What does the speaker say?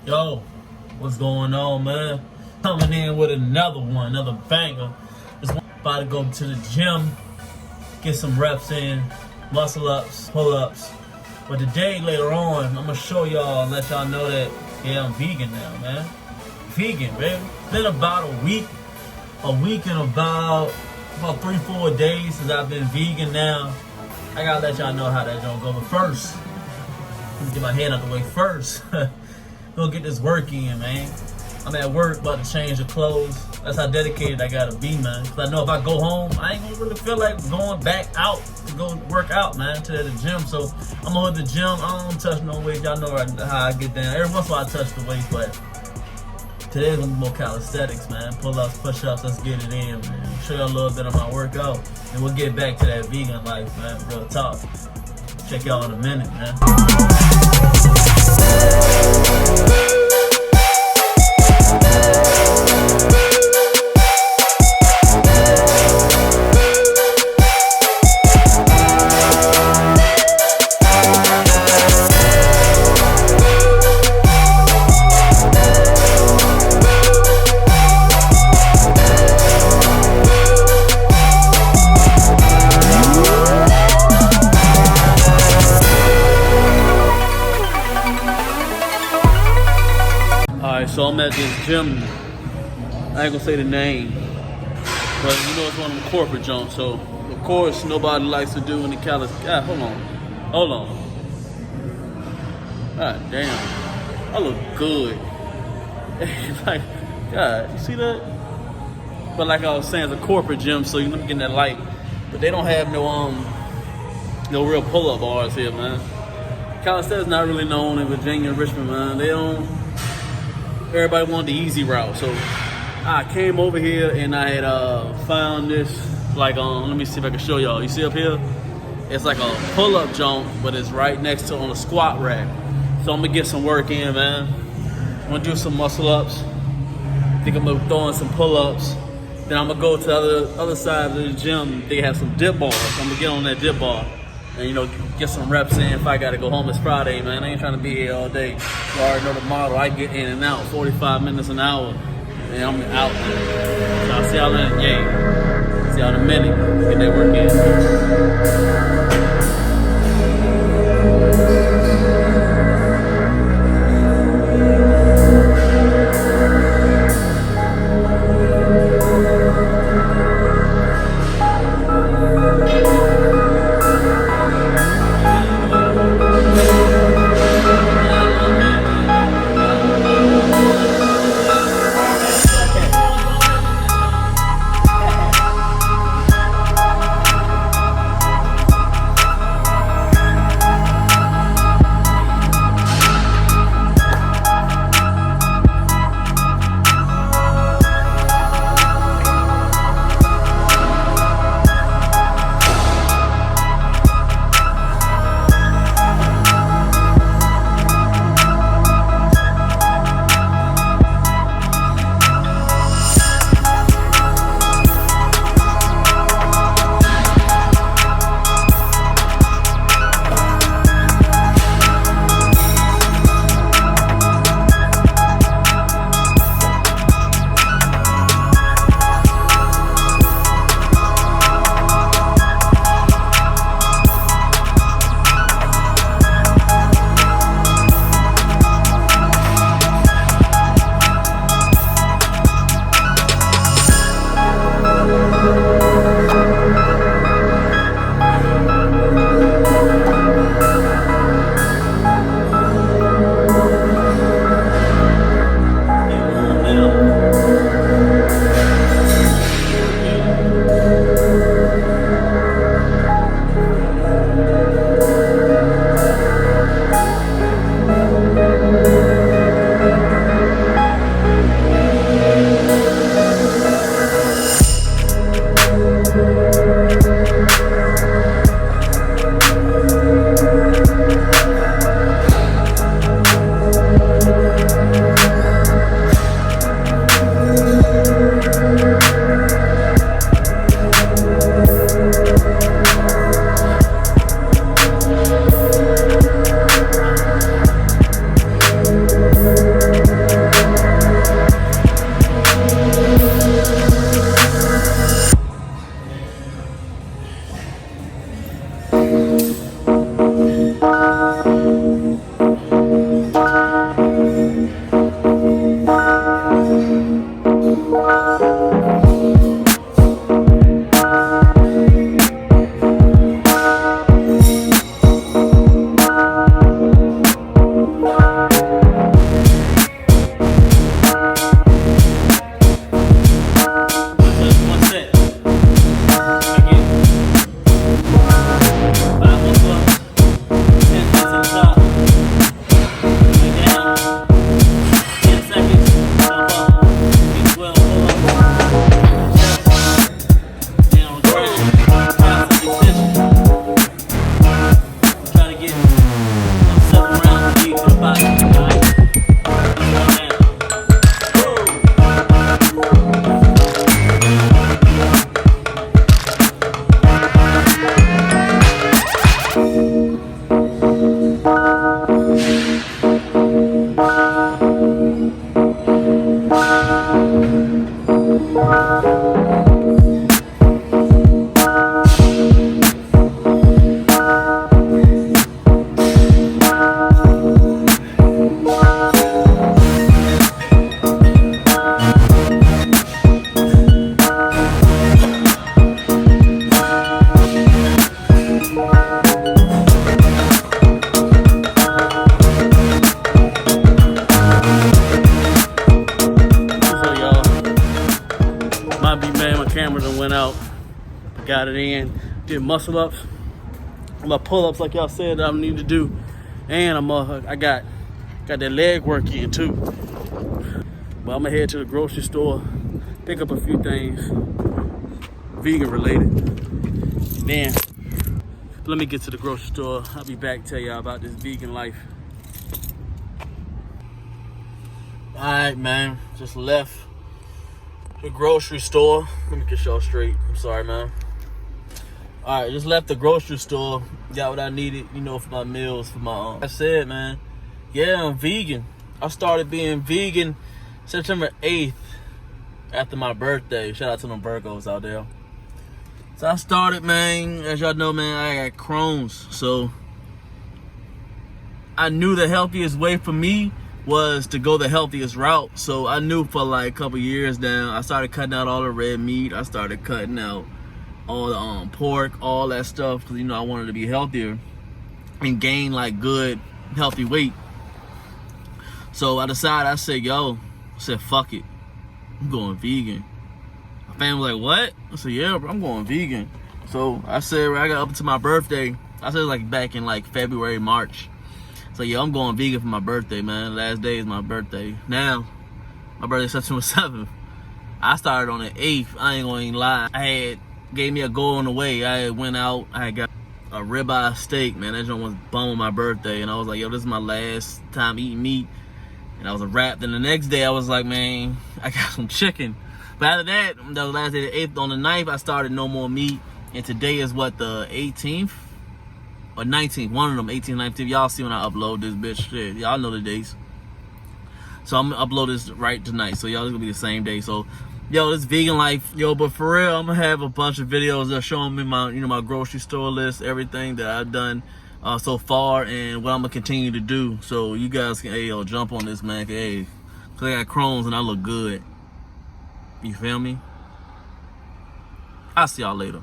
Yo, what's going on, man? Coming in with another one, another banger. Just about to go to the gym, get some reps in, muscle ups, pull ups. But today, later on, I'm gonna show y'all and let y'all know that, yeah, I'm vegan now, man. Vegan, baby. It's been about a week and about 3-4 days since I've been vegan now. I gotta let y'all know how that gonna go. But first, let me get my head out the way first. Go get this work in, man. I'm at work, about to change the clothes. That's how dedicated I gotta be, man. Cause I know if I go home, I ain't gonna really feel like going back out to go work out, man, to the gym. So I'm gonna hit the gym. I don't touch no weight. Y'all know how I get down. Every once in a while I touch the weight, but today's gonna be more calisthenics, man. Pull-ups, push-ups, let's get it in, man. Show you a little bit of my workout, and we'll get back to that vegan life, man. Real talk. Check y'all in a minute, man. So I'm at this gym. I ain't gonna say the name, but you know it's one of the corporate jumps. So of course nobody likes to do any calisthenics. God, hold on. God damn, I look good. Like, God, you see that? But like I was saying, it's a corporate gym, so you know I'm getting that light. But they don't have no real pull-up bars here, man. Calisthenics not really known in Virginia and Richmond, man. They don't. Everybody wanted the easy route, so I came over here and I had found this, like, let me see if I can show y'all. You see up here? It's like a pull-up jump, but it's right next to on a squat rack. So I'm gonna get some work in, man. I'm gonna do some muscle ups. I think I'm gonna throw in some pull-ups. Then I'm gonna go to the other side of the gym. They have some dip bars. So I'm gonna get on that dip bar and, you know, get some reps in if I gotta go home. It's Friday, man. I ain't trying to be here all day. You already know the model. I get in and out, 45 minutes an hour, and I'm out, man. So I'll see y'all in, see y'all in a minute. Get that work in. went out, got it in, did muscle ups, my pull ups like y'all said that I need to do, and I got that leg work in too. But I'm gonna head to the grocery store, pick up a few things, vegan related. Then let me get to the grocery store. I'll be back to tell y'all about this vegan life. All right, man, just left the grocery store. Let me get y'all straight. I'm sorry, man. All right, just left the grocery store. Got what I needed, you know, for my meals, for my I said, man, yeah, I'm vegan. I started being vegan September 8th after my birthday. Shout out to them Virgos out there. So I started, man, as y'all know, man, I got Crohn's. So I knew the healthiest way for me was to go the healthiest route. So I knew for like a couple years now, I started cutting out all the red meat. I started cutting out all the pork, all that stuff, because, you know, I wanted to be healthier and gain like good, healthy weight. So I decided, I said, fuck it. I'm going vegan. My family was like, what? I said, yeah, bro, I'm going vegan. So I said, I got up to my birthday. I said like back in like February, March. So yeah, I'm going vegan for my birthday, man. Last day is my birthday. Now, my birthday's September 7th. I started on the 8th. I ain't gonna even lie. Gave me a goal on the way. I went out. I got a ribeye steak, man. That joint was bum on my birthday. And I was like, yo, this is my last time eating meat. And I was a wrap. Then the next day, I was like, man, I got some chicken. But after that was the last day, the 8th. On the 9th, I started no more meat. And today is what, the 18th? Or 19th, one of them, 18th, 19th. Y'all see when I upload this bitch. Shit, y'all know the dates. So I'm gonna upload this right tonight. So y'all, it's gonna be the same day. So, yo, this vegan life, yo, but for real, I'm gonna have a bunch of videos that showing me my, you know, my grocery store list, everything that I've done so far, and what I'm gonna continue to do. So you guys can, hey, yo, jump on this, man. Hey, cause I got Crohn's and I look good. You feel me? I'll see y'all later.